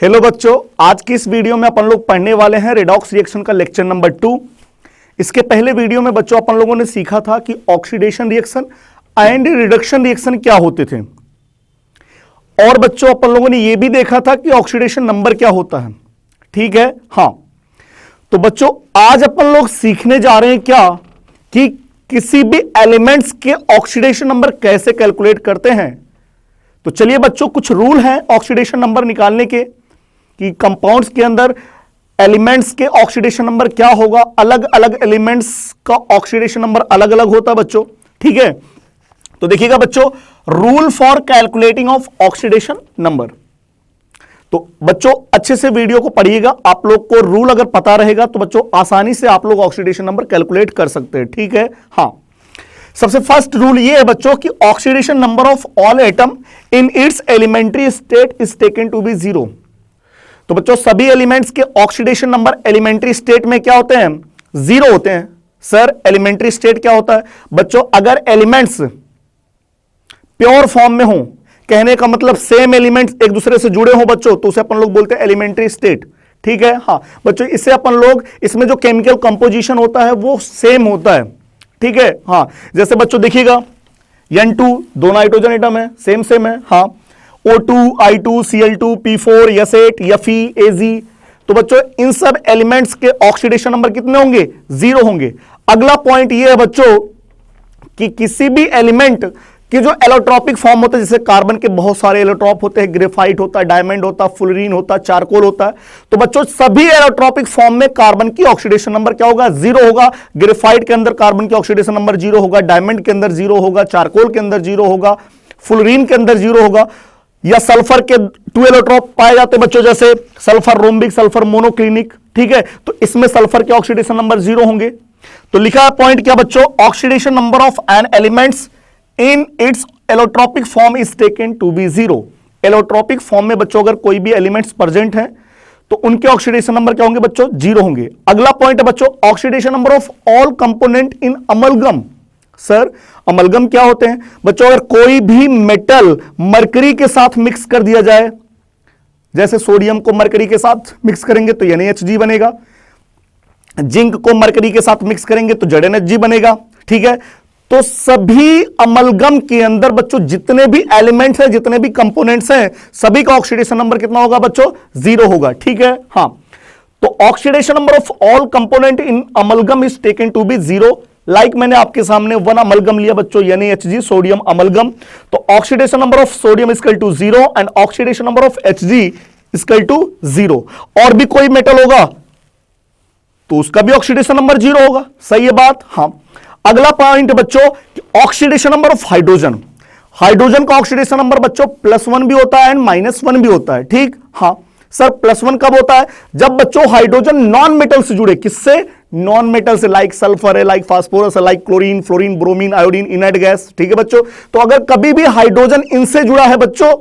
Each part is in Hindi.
हेलो बच्चों, आज की इस वीडियो में अपन लोग पढ़ने वाले हैं रेडॉक्स रिएक्शन का लेक्चर नंबर 2। इसके पहले वीडियो में बच्चों अपन लोगों ने सीखा था कि oxidation reaction and reduction reaction क्या होते थे, और बच्चों अपन लोगों ने यह भी देखा था कि ऑक्सीडेशन नंबर क्या होता है। ठीक है, हाँ। तो बच्चों आज अपन लोग सीखने जा रहे हैं क्या कि किसी भी एलिमेंट्स के ऑक्सीडेशन नंबर कैसे कैलकुलेट करते हैं। तो चलिए बच्चों, कुछ रूल हैं ऑक्सीडेशन नंबर निकालने के कि कंपाउंड्स के अंदर एलिमेंट्स के ऑक्सीडेशन नंबर क्या होगा। अलग अलग एलिमेंट्स का ऑक्सीडेशन नंबर अलग अलग होता है बच्चों। ठीक है, तो देखिएगा बच्चों, rule for calculating of oxidation number. तो बच्चों अच्छे से वीडियो को पढ़िएगा। आप लोग को रूल अगर पता रहेगा तो बच्चों आसानी से आप लोग ऑक्सीडेशन नंबर कैलकुलेट कर सकते हैं। ठीक है, हाँ। सबसे फर्स्ट रूल ये है बच्चों कि oxidation number of all atom in its elementary state is taken to be 0। तो बच्चों सभी एलिमेंट्स के ऑक्सीडेशन नंबर एलिमेंट्री स्टेट में क्या होते हैं? 0 होते हैं। सर एलिमेंट्री स्टेट क्या होता है? बच्चों अगर एलिमेंट्स प्योर फॉर्म में हो, कहने का मतलब सेम एलिमेंट्स एक दूसरे से जुड़े हो बच्चों, तो उसे अपन लोग बोलते हैं एलिमेंट्री स्टेट। ठीक है, हाँ बच्चों, इससे अपन लोग इसमें जो केमिकल कंपोजिशन होता है वो सेम होता है। ठीक है, हाँ। जैसे बच्चों देखिएगा N2 दो नाइट्रोजन एटम है, सेम है, हाँ। O2, I2, Cl2, P4, S8, Fe, Az। तो बच्चों इन सब एलिमेंट्स के ऑक्सीडेशन नंबर कितने होंगे? 0 होंगे। अगला पॉइंट ये है बच्चों कि किसी भी एलिमेंट कि जो एलोट्रॉपिक फॉर्म होता है, जैसे कार्बन के बहुत सारे एलोट्रॉप होते हैं, ग्रेफाइट होता है, डायमंड होता है, फुलरीन होता है, चारकोल होता है। तो बच्चों सभी एलोट्रॉपिक फॉर्म में कार्बन की ऑक्सीडेशन नंबर क्या होगा? 0 होगा। ग्रेफाइट के अंदर कार्बन की ऑक्सीडेशन नंबर 0 होगा, डायमंड के अंदर 0 होगा, चारकोल के अंदर 0 होगा, फुलरीन के अंदर 0 होगा। या सल्फर के 2 एलोट्रॉप पाए जाते हैं बच्चों, जैसे सल्फर रोम्बिक, सल्फर मोनोक्लिनिक। ठीक है, तो इसमें सल्फर के ऑक्सीडेशन नंबर 0 होंगे। तो लिखा है पॉइंट क्या बच्चों? Oxidation number of an elements in its allotropic form is taken to be 0। Allotropic form में बच्चों अगर कोई भी एलिमेंट्स प्रेजेंट हैं तो उनके ऑक्सीडेशन नंबर क्या होंगे बच्चों? 0 होंगे। अगला पॉइंट है बच्चों oxidation number of all component in amalgam. Sir amalgam क्या होते हैं? बच्चों अगर कोई भी मेटल मरकरी के साथ मिक्स कर दिया जाए, जैसे सोडियम को मरकरी के साथ मिक्स करेंगे तो NaHG बनेगा, जिंक को मरकरी के साथ मिक्स करेंगे तो ZnHG बनेगा। ठीक है, तो सभी अमलगम के अंदर बच्चों जितने भी एलिमेंट्स हैं, जितने भी कंपोनेंट्स हैं, सभी का ऑक्सीडेशन नंबर कितना होगा बच्चों? 0 होगा। ठीक है, हाँ। तो oxidation number of all component in amalgam is taken to be 0। Like मैंने आपके सामने 1 अमलगम लिया बच्चों, NaHG सोडियम अमलगम, तो oxidation number of sodium equal to 0 and oxidation number of Hg equal to 0। और भी कोई मेटल होगा तो उसका भी ऑक्सीडेशन नंबर 0 होगा। सही है बात, हाँ। अगला पॉइंट बच्चों oxidation number of hydrogen. Hydrogen का ऑक्सीडेशन नंबर बच्चों +1 भी होता है एंड -1 भी होता है। ठीक, हाँ। सर +1 कब होता है? जब बच्चों हाइड्रोजन नॉन मेटल से जुड़े। किससे? नॉन मेटल से, लाइक सल्फर है, लाइक फास्फोरस है, like chlorine, fluorine, bromine, iodine, inert gas. ठीक है बच्चों, तो अगर कभी भी हाइड्रोजन इनसे जुड़ा है बच्चों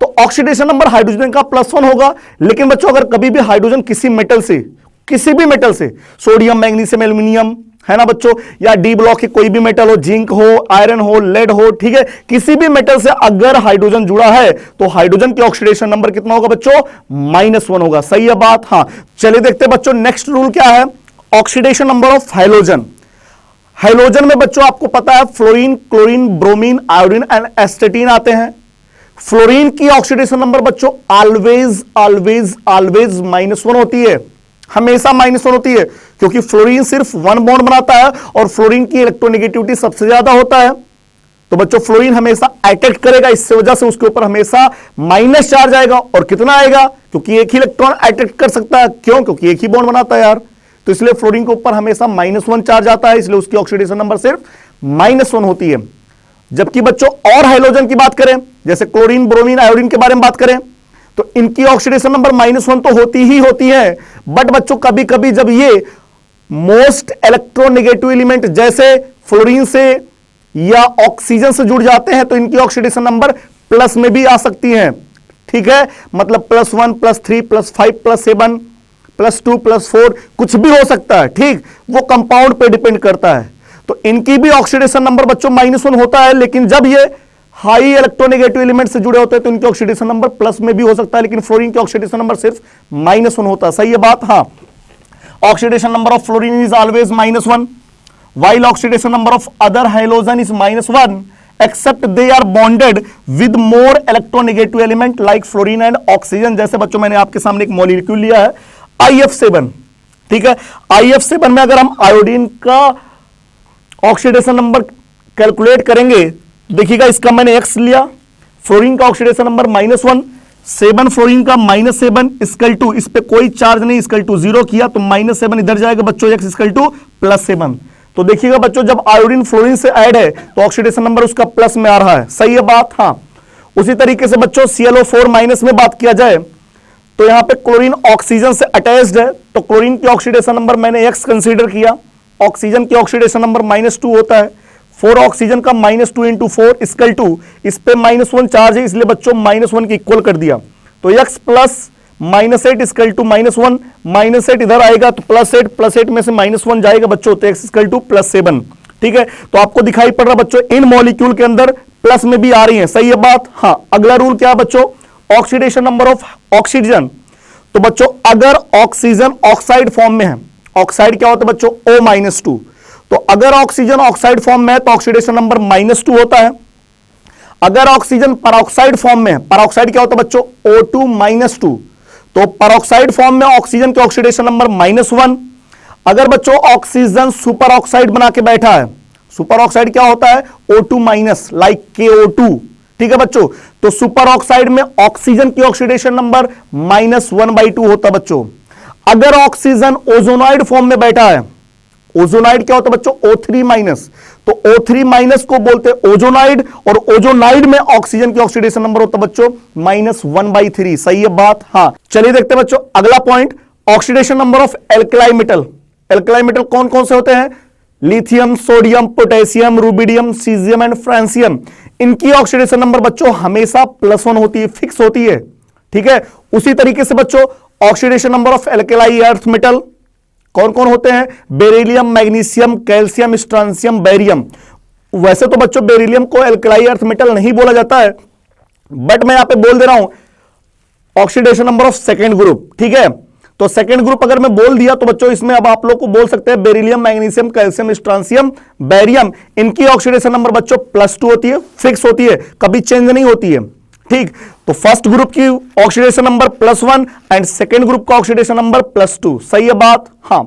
तो ऑक्सीडेशन नंबर हाइड्रोजन का +1 होगा। लेकिन बच्चों अगर कभी भी हाइड्रोजन किसी मेटल से, किसी भी मेटल से, सोडियम, मैग्नीशियम, एल्यूमिनियम है ना बच्चों, या डी ब्लॉक के कोई भी मेटल हो, जिंक हो, आयरन हो, लेड हो, ठीक है, किसी भी मेटल से अगर हाइड्रोजन जुड़ा है तो हाइड्रोजन की ऑक्सीडेशन नंबर कितना होगा बच्चों? -1 होगा। सही है बात, हाँ। चलिए देखते हैं बच्चों नेक्स्ट रूल क्या है, ऑक्सीडेशन नंबर ऑफ हाइड्रोजन। हाइड्रोजन में बच्चों आपको पता है fluorine, chlorine, bromine, iodine and astatine आते हैं। फ्लोरीन की ऑक्सीडेशन नंबर बच्चों ऑलवेज ऑलवेज ऑलवेज -1 होती है, हमेशा -1 होती है, क्योंकि फ्लोरीन सिर्फ 1 बॉन्ड बनाता है और फ्लोरीन की इलेक्ट्रोनेगेटिविटी सबसे ज्यादा होता है। तो बच्चों फ्लोरीन हमेशा अट्रैक्ट करेगा, इससे वजह से उसके ऊपर हमेशा माइनस चार्ज आएगा। और कितना आएगा? क्योंकि एक ही इलेक्ट्रॉन अट्रैक्ट कर सकता है। क्यों? क्योंकि एक ही बॉन्ड बनाता है यार, तो इसलिए फ्लोरीन के ऊपर हमेशा -1 चार्ज आता है, इसलिए उसकी ऑक्सीडेशन नंबर सिर्फ -1 होती है। जबकि बच्चों और हाइड्रोजन की बात करें, जैसे क्लोरीन, ब्रोमीन, आयोडीन के बारे में बात करें, तो इनकी ऑक्सीडेशन नंबर -1 तो होती ही होती है। बट बच्चों कभी कभी जब ये मोस्ट इलेक्ट्रोनेगेटिव एलिमेंट जैसे फ्लोरीन से या ऑक्सीजन से जुड़ जाते हैं तो इनकी ऑक्सीडेशन नंबर प्लस में भी आ सकती हैं। ठीक है, मतलब +1, +3, +5, +7, +2, +4 कुछ भी हो सकता है। ठीक, वो कंपाउंड पे डिपेंड करता है। तो इनकी भी ऑक्सीडेशन नंबर बच्चों -1 होता है, लेकिन जब ये हाई इलेक्ट्रोनेगेटिव एलिमेंट से जुड़े होते हैं तो इनके ऑक्सीडेशन नंबर प्लस में भी हो सकता है, लेकिन फ्लोरीन के ऑक्सीडेशन नंबर सिर्फ -1 होता है। सही है बात? हाँ, oxidation number of fluorine is always -1 while oxidation number of other halogen is -1 except they are bonded with more electronegative element like fluorine and oxygen। जैसे बच्चों मैंने आपके सामने एक मॉलिक्यूल लिया है IF7, ठीक है। IF7 में अगर हम आयोडीन का ऑक्सीडेशन नंबर कैलकुलेट करेंगे, देखिएगा इसका मैंने X लिया, फ्लोरीन का ऑक्सीडेशन नंबर -1, 7 फ्लोरीन का -7 इक्वल टू, इस पे कोई चार्ज नहीं, इक्वल टू 0 किया तो -7 इधर जाएगा बच्चों, X इक्वल टू +7। तो देखिएगा बच्चों जब आयोडीन फ्लोरीन से ऐड है तो ऑक्सीडेशन नंबर उसका प्लस में आ रहा है। सही है बात? हाँ। उसी तरीके से बच्चों ClO4- में बात किया जाए तो यहां पे क्लोरीन ऑक्सीजन से अटैच्ड है, तो क्लोरीन की ऑक्सीडेशन नंबर मैंने X कंसीडर किया, ऑक्सीजन की ऑक्सीडेशन नंबर -2 होता है, 4 ऑक्सीजन का -2 × 4 इक्वल टू, इस पे -1 चार्ज है इसलिए बच्चों -1 की इक्वल कर दिया, तो X प्लस -8 इक्वल टू -1, -8 इधर आएगा तो +8, +8 में से -1 जाएगा बच्चों तो X इक्वल टू +7। ठीक है, तो आपको दिखाई पड़ रहा बच्चों इन मॉलिक्यूल के अंदर प्लस में भी आ रही है। सही है बात? हाँ। अगला रूल क्या है बच्चों? Oxidation number of oxygen. तो बच्चों अगर ऑक्सीजन ऑक्साइड फॉर्म में है, ऑक्साइड क्या होता है बच्चों? O-2, तो अगर ऑक्सीजन ऑक्साइड फॉर्म में है तो ऑक्सीडेशन नंबर -2 होता है। अगर ऑक्सीजन परऑक्साइड फॉर्म में है, परऑक्साइड क्या होता है बच्चों? O2-2, तो परऑक्साइड फॉर्म में ऑक्सीजन के ऑक्सीडेशन नंबर -1। अगर बच्चों ऑक्सीजन सुपर ऑक्साइड बना के बैठा है, सुपर ऑक्साइड क्या होता है? O2- like KO2। ठीक है बच्चों, तो सुपर ऑक्साइड में ऑक्सीजन की ऑक्सीडेशन नंबर -1/2 होता है बच्चों। अगर ऑक्सीजन ओजोनॉइड फॉर्म में बैठा है, ओजोनाइड क्या होता है बच्चों? O3-, तो O3- को बोलते हैं ओजोनाइड, और ओजोनाइड में ऑक्सीजन की ऑक्सीडेशन नंबर होता है बच्चों -1/3। सही है बात? हाँ। चलिए देखते हैं बच्चों अगला point, oxidation number of alkali metal. Alkali metal कौन कौन से होते हैं? Lithium, sodium, potassium, rubidium, caesium and francium. इनकी ऑक्सीडेशन नंबर बच्चों हमेशा +1 होती है, फिक्स होती है। ठीक है, उसी तरीके से बच्चों oxidation number of alkali earth metal कौन कौन होते हैं? Beryllium, magnesium, calcium, strontium, barium. वैसे तो बच्चों बेरिलियम को एल्कलाई अर्थ मेटल नहीं बोला जाता है, बट मैं यहां पे बोल दे रहा हूं oxidation number of second group. ठीक है, तो सेकेंड ग्रुप अगर मैं बोल दिया तो बच्चों इसमें अब आप लोग को बोल सकते हैं beryllium, magnesium, calcium, strontium, barium. इनकी ऑक्सीडेशन नंबर बच्चों +2 होती है, फिक्स होती है, कभी चेंज नहीं होती है। ठीक, तो फर्स्ट ग्रुप की oxidation number +1 and second group का ऑक्सीडेशन नंबर +2। सही है बात? हाँ।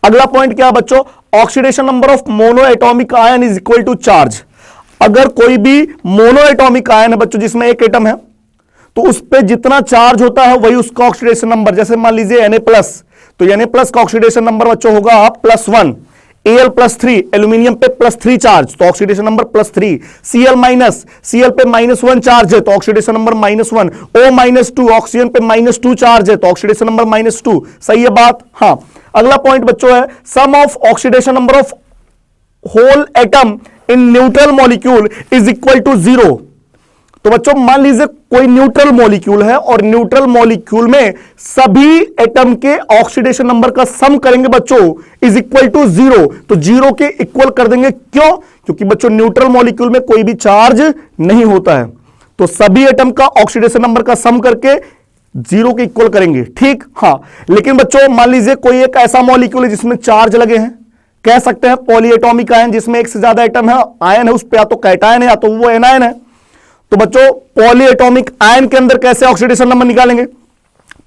अगला पॉइंट क्या है बच्चों? Oxidation number of mono atomic ion is equal to charge. अगर कोई भी मोनो एटॉमिक आयन है बच्चों जिसमें एक एटम है तो उस पर जितना चार्ज होता है वही उसका ऑक्सीडेशन नंबर। जैसे मान लीजिए Na+, तो Na+ का ऑक्सीडेशन नंबर बच्चों होगा +1, Al+3, एल्यूमिनियम पे +3 चार्ज तो ऑक्सीडेशन नंबर +3, Cl-, Cl पे -1 चार्ज है तो ऑक्सीडेशन नंबर -1, O-2, ऑक्सीजन पे -2 चार्ज है तो ऑक्सीडेशन नंबर -2। सही है बात? हाँ। अगला पॉइंट बच्चों है sum of oxidation number of whole atom in neutral molecule is equal to 0। तो बच्चों मान लीजिए कोई न्यूट्रल मॉलिक्यूल है और न्यूट्रल मॉलिक्यूल में सभी एटम के ऑक्सीडेशन नंबर का सम करेंगे बच्चों इज इक्वल टू 0, तो 0 के इक्वल कर देंगे। क्यों? क्योंकि बच्चों न्यूट्रल मॉलिक्यूल में कोई भी चार्ज नहीं होता है, तो सभी एटम का ऑक्सीडेशन नंबर का सम करके 0 के इक्वल करेंगे। ठीक, हाँ। लेकिन बच्चों मान लीजिए कोई एक ऐसा मॉलिक्यूल है जिसमें चार्ज लगे हैं, कह सकते हैं पॉलीएटॉमिक आयन, जिसमें एक से ज्यादा एटम है, आयन है, उस पर या तो कैटायन है या तो वो एनायन है। तो बच्चों पॉलीएटॉमिक आयन के अंदर कैसे ऑक्सीडेशन नंबर निकालेंगे?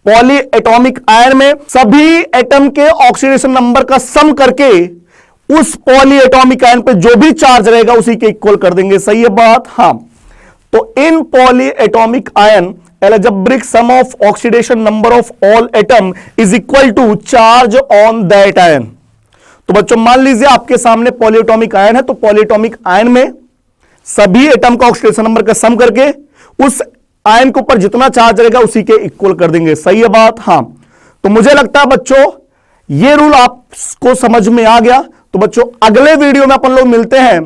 पॉलीएटॉमिक आयन में सभी एटम के ऑक्सीडेशन नंबर का सम करके उस पॉलीएटॉमिक आयन पे जो भी चार्ज रहेगा उसी के इक्वल कर देंगे। सही है बात? हाँ। तो in polyatomic ion algebraic sum of oxidation number of all atom is equal to charge on that ion. तो बच्चों मान लीजिए आपके सामने पॉलीएटॉमिक आयन है, तो पॉलीएटॉमिक आयन में सभी एटम का ऑक्सीडेशन नंबर का सम करके उस आयन के ऊपर जितना चार्ज रहेगा उसी के इक्वल कर देंगे। सही है बात? हाँ। तो मुझे लगता है बच्चों ये रूल आपको समझ में आ गया। तो बच्चों अगले वीडियो में अपन लोग मिलते हैं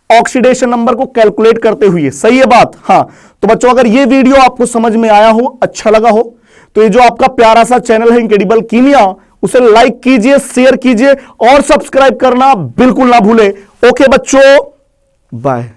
ऑक्सीडेशन नंबर को कैलकुलेट करते हुए। सही है बात? हाँ। तो बच्चों अगर ये वीडियो आपको समझ में आया हो, अच्छा लगा हो, तो ये जो आपका प्यारा सा चैनल है इनक्रेडिबल कीमिया, उसे लाइक कीजिए, शेयर कीजिए और सब्सक्राइब करना बिल्कुल ना भूले। ओके बच्चों, बाय।